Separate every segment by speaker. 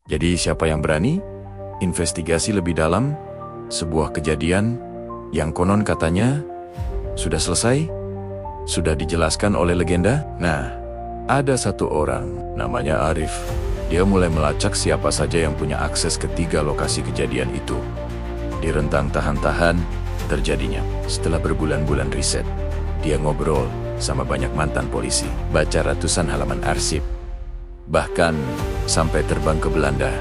Speaker 1: Jadi siapa yang berani? Investigasi lebih dalam, sebuah kejadian yang konon katanya sudah selesai, sudah dijelaskan oleh legenda. Nah, ada satu orang, namanya Arif. Dia mulai melacak siapa saja yang punya akses ke 3 lokasi kejadian itu. Di rentang tahan-tahan terjadinya. Setelah berbulan-bulan riset, dia ngobrol sama banyak mantan polisi, baca ratusan halaman arsip, bahkan sampai terbang ke Belanda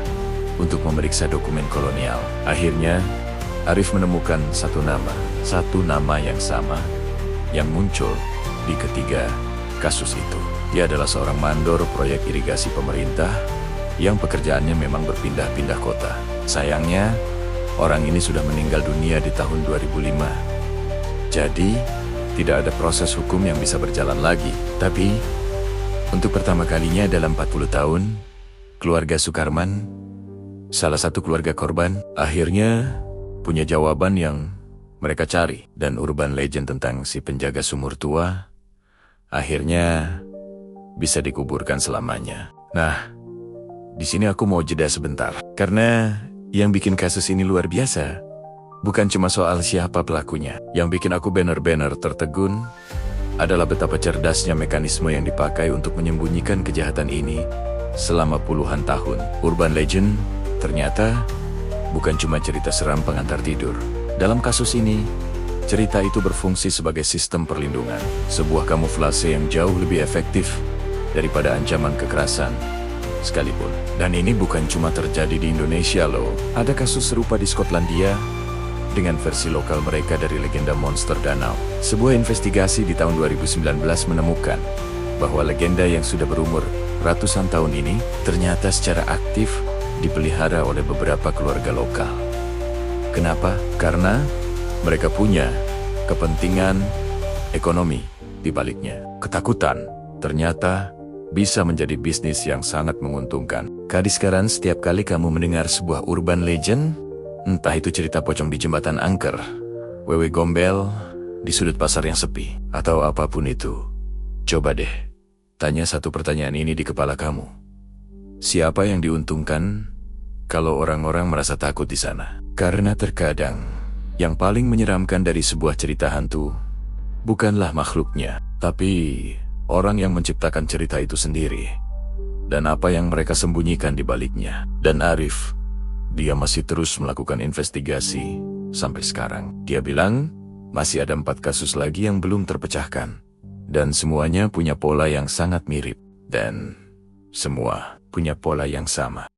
Speaker 1: untuk memeriksa dokumen kolonial. Akhirnya, Arif menemukan satu nama yang sama yang muncul di ketiga kasus itu. Dia adalah seorang mandor proyek irigasi pemerintah yang pekerjaannya memang berpindah-pindah kota. Sayangnya, orang ini sudah meninggal dunia di tahun 2005. Jadi, tidak ada proses hukum yang bisa berjalan lagi. Tapi, untuk pertama kalinya dalam 40 tahun, keluarga Sukarman, salah satu keluarga korban, akhirnya punya jawaban yang mereka cari. Dan urban legend tentang si penjaga sumur tua akhirnya bisa dikuburkan selamanya. Nah, di sini aku mau jeda sebentar. Karena yang bikin kasus ini luar biasa bukan cuma soal siapa pelakunya. Yang bikin aku benar-benar tertegun adalah betapa cerdasnya mekanisme yang dipakai untuk menyembunyikan kejahatan ini selama puluhan tahun. Urban legend ternyata bukan cuma cerita seram pengantar tidur. Dalam kasus ini, cerita itu berfungsi sebagai sistem perlindungan, sebuah kamuflase yang jauh lebih efektif daripada ancaman kekerasan sekalipun. Dan ini bukan cuma terjadi di Indonesia loh. Ada kasus serupa di Skotlandia dengan versi lokal mereka dari legenda monster danau. Sebuah investigasi di tahun 2019 menemukan bahwa legenda yang sudah berumur ratusan tahun ini ternyata secara aktif dipelihara oleh beberapa keluarga lokal. Kenapa? Karena mereka punya kepentingan ekonomi di baliknya. Ketakutan ternyata bisa menjadi bisnis yang sangat menguntungkan. Sekarang setiap kali kamu mendengar sebuah urban legend, entah itu cerita pocong di jembatan angker, wewe gombel di sudut pasar yang sepi, atau apapun itu, coba deh tanya satu pertanyaan ini di kepala kamu. Siapa yang diuntungkan kalau orang-orang merasa takut di sana? Karena terkadang yang paling menyeramkan dari sebuah cerita hantu bukanlah makhluknya, tapi orang yang menciptakan cerita itu sendiri dan apa yang mereka sembunyikan di baliknya. Dan Arif, dia masih terus melakukan investigasi sampai sekarang. Dia bilang masih ada 4 kasus lagi yang belum terpecahkan, dan semuanya punya pola yang sangat mirip, dan semua punya pola yang sama.